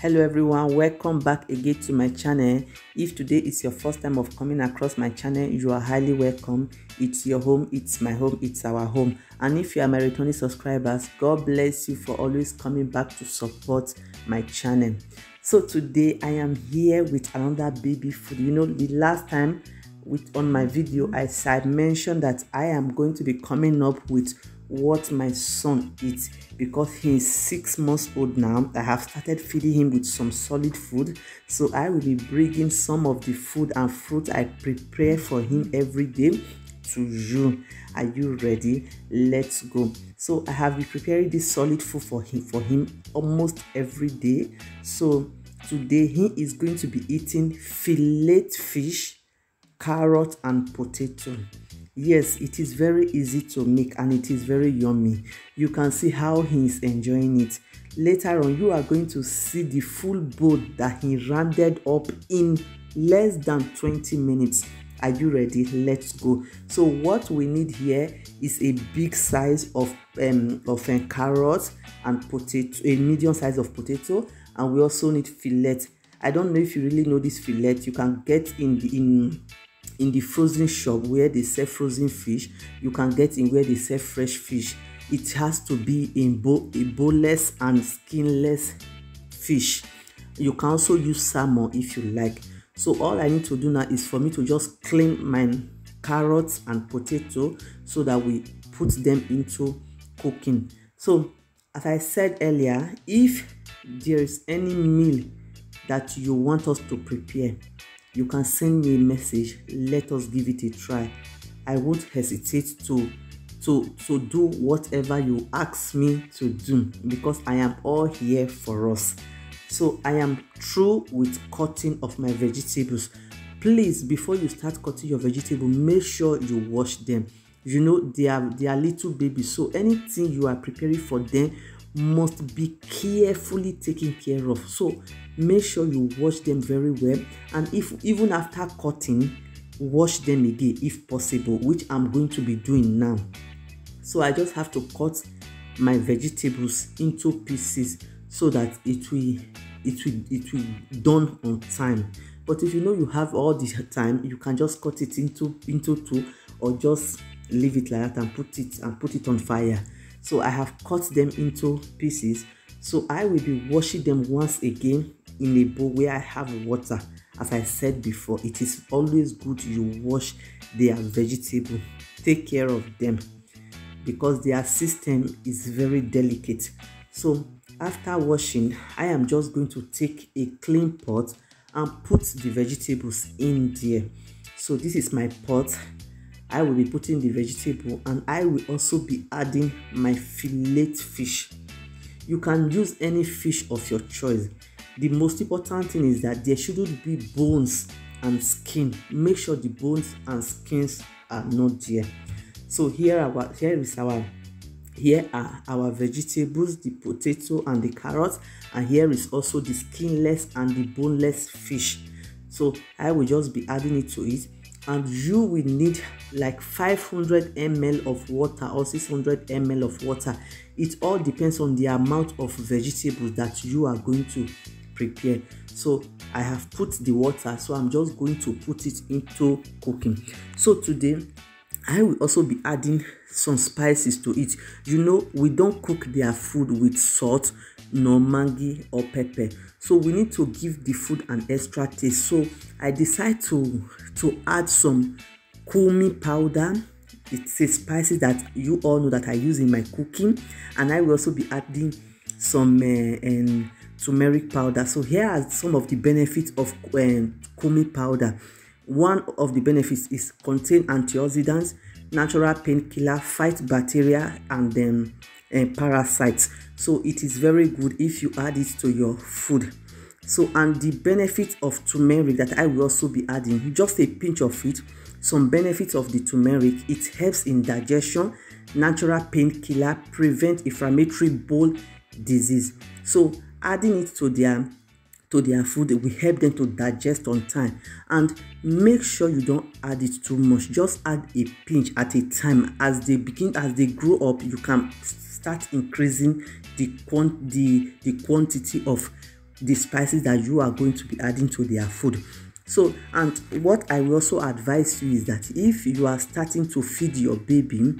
Hello everyone, welcome back again to my channel. If today is your first time of coming across my channel, you are highly welcome. It's your home, it's my home, it's our home. And if you are my returning subscribers, God bless you for always coming back to support my channel. So today I am here with another baby food. You know, the last time on my video I mentioned that I am going to be coming up with what my son eats because he is 6 months old now. I have started feeding him with some solid food, so I will be bringing some of the food and fruit I prepare for him every day to you. Are you ready? Let's go. So I have been preparing this solid food for him almost every day. So today he is going to be eating fillet fish, carrot and potato. Yes, it is very easy to make and it is very yummy. You can see how he is enjoying it. Later on, you are going to see the full bowl that he rounded up in less than 20 minutes. Are you ready? Let's go. So what we need here is a big size of carrot and potato, a medium size of potato, and we also need fillet. I don't know if you really know this fillet. You can get in the frozen shop where they sell frozen fish. You can get in where they sell fresh fish. It has to be in a boneless and skinless fish. You can also use salmon if you like. So all I need to do now is for me to just clean my carrots and potato so that we put them into cooking. So as I said earlier, if there is any meal that you want us to prepare, you can send me a message. Let us give it a try. I won't hesitate to do whatever you ask me to do because I am all here for us. So I am through with cutting of my vegetables. Please, before you start cutting your vegetable, make sure you wash them. You know, they are little babies, so anything you are preparing for them must be carefully taken care of. So make sure you wash them very well, and if even after cutting, wash them again if possible, which I'm going to be doing now. So I just have to cut my vegetables into pieces so that it will done on time. But if you know you have all this time, you can just cut it into two, or just leave it like that and put it on fire. So I have cut them into pieces. So I will be washing them once again in a bowl where I have water. As I said before, it is always good you wash their vegetable. Take care of them because their system is very delicate. So after washing, I am just going to take a clean pot and put the vegetables in there. So this is my pot. I will be putting the vegetable, and I will also be adding my fillet fish. You can use any fish of your choice. The most important thing is that there shouldn't be bones and skin. Make sure the bones and skins are not there. So here are our vegetables, the potato and the carrots, and here is also the skinless and the boneless fish. So I will just be adding it to it, and you will need like 500 ml of water or 600 ml of water. It all depends on the amount of vegetables that you are going to prepare. So I have put the water, so I'm just going to put it into cooking. So today I will also be adding some spices to it. You know, we don't cook their food with salt, nor Maggi or pepper. So we need to give the food an extra taste. So I decide to add some cumin powder. It's a spice that you all know that I use in my cooking. And I will also be adding some turmeric powder. So here are some of the benefits of cumin powder. One of the benefits is contain antioxidants, natural painkiller, fight bacteria and parasites. So it is very good if you add it to your food. So, and the benefit of turmeric that I will also be adding, just a pinch of it. Some benefits of the turmeric: it helps in digestion, natural painkiller, prevent inflammatory bowel disease. So adding it to their food will help them to digest on time. And make sure you don't add it too much. Just add a pinch at a time. As they grow up, you can start increasing the quantity of the spices that you are going to be adding to their food. So, and what I will also advise you is that if you are starting to feed your baby,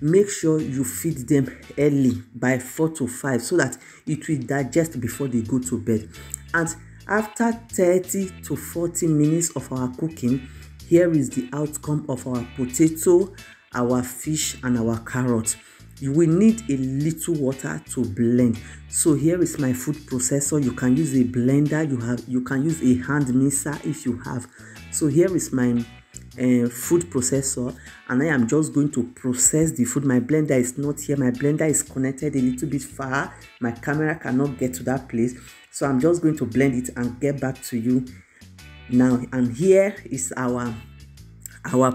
make sure you feed them early by 4 to 5 so that it will digest before they go to bed. And after 30 to 40 minutes of our cooking, here is the outcome of our potato, our fish, and our carrot. You will need a little water to blend. So here is my food processor. You can use a blender. You can use a hand mixer if you have. So here is my food processor, and I am just going to process the food. My blender is not here. My blender is connected a little bit far. My camera cannot get to that place. So I'm just going to blend it and get back to you now. And here is our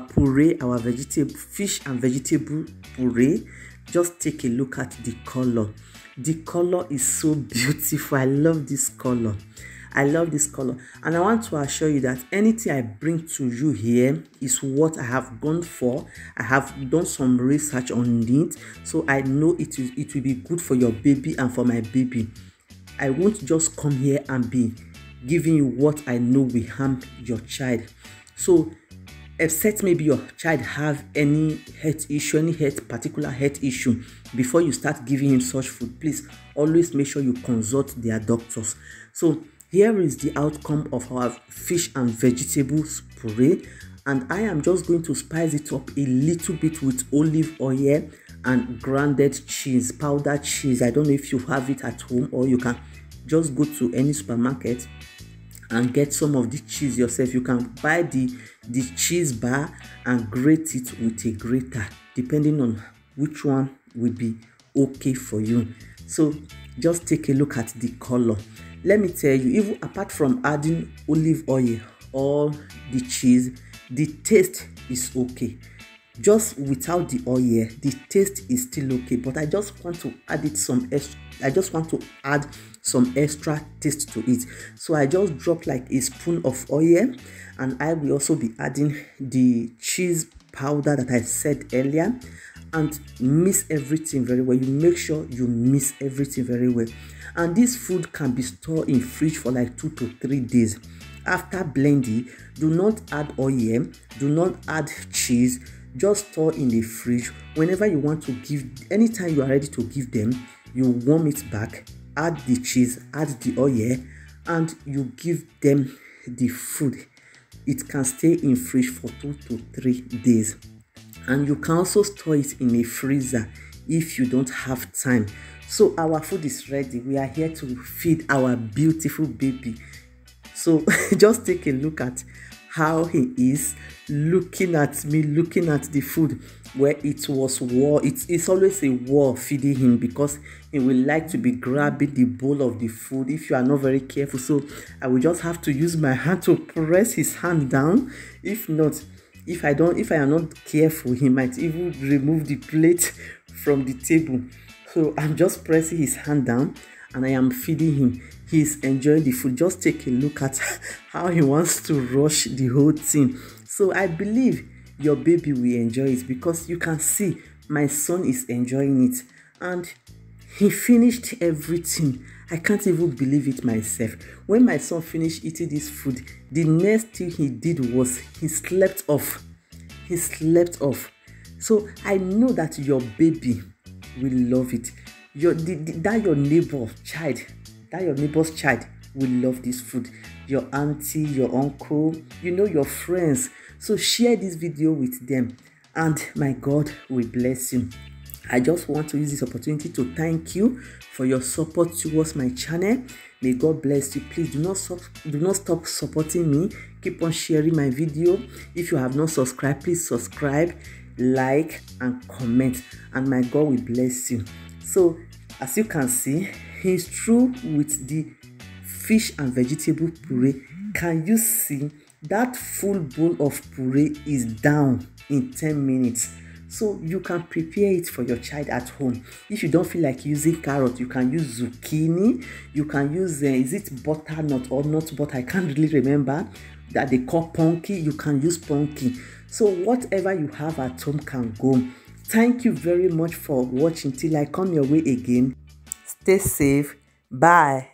puree, our vegetable, fish and vegetable puree. Just take a look at the color. The color is so beautiful. I love this color. I love this color, and I want to assure you that anything I bring to you here is what I have gone for. I have done some research on it, so I know it will be good for your baby and for my baby. I won't just come here and be giving you what I know will harm your child. So except maybe your child have any health issue, particular health issue, before you start giving him such food, please always make sure you consult their doctors. So here is the outcome of our fish and vegetables puree, and I am just going to spice it up a little bit with olive oil and grounded cheese, powdered cheese. I don't know if you have it at home, or you can just go to any supermarket and get some of the cheese yourself. You can buy the cheese bar and grate it with a grater, depending on which one will be okay for you. So just take a look at the color. Let me tell you, even apart from adding olive oil or the cheese, the taste is okay. Just without the oil, the taste is still okay. But I just want to add some extra taste to it. So I just drop like a spoon of oil, and I will also be adding the cheese powder that I said earlier, and mix everything very well. You make sure you mix everything very well. And this food can be stored in fridge for like 2 to 3 days. After blending, do not add oil, do not add cheese. Just store in the fridge. Whenever you want to give, anytime you are ready to give them, you warm it back, add the cheese, add the oil, and you give them the food. It can stay in fridge for 2 to 3 days. And you can also store it in a freezer if you don't have time. So our food is ready. We are here to feed our beautiful baby. So just take a look at how he is looking at me, looking at the food. Where it was war, it's always a war feeding him, because he will like to be grabbing the bowl of the food if you are not very careful. So I will just have to use my hand to press his hand down. If not, if I am not careful, he might even remove the plate from the table. So I'm just pressing his hand down and I am feeding him. He's enjoying the food. Just take a look at how he wants to rush the whole thing. So I believe your baby will enjoy it, because you can see my son is enjoying it, and he finished everything. I can't even believe it myself. When my son finished eating this food, the next thing he did was he slept off. He slept off. So I know that your baby will love it. Your neighbor's child will love this food. Your auntie, your uncle, your friends. So share this video with them, and my God will bless you. I just want to use this opportunity to thank you for your support towards my channel. May God bless you. Please do not stop supporting me. Keep on sharing my video. If you have not subscribed, please subscribe, like, and comment, and my God will bless you. So as you can see, he's through with the fish and vegetable puree. Can you see that full bowl of puree is down in 10 minutes? So you can prepare it for your child at home. If you don't feel like using carrot, you can use zucchini. You can use is it butternut or not butter? I can't really remember that they call pumpkin. You can use pumpkin. So whatever you have at home can go. Thank you very much for watching. Till I come your way again, stay safe. Bye.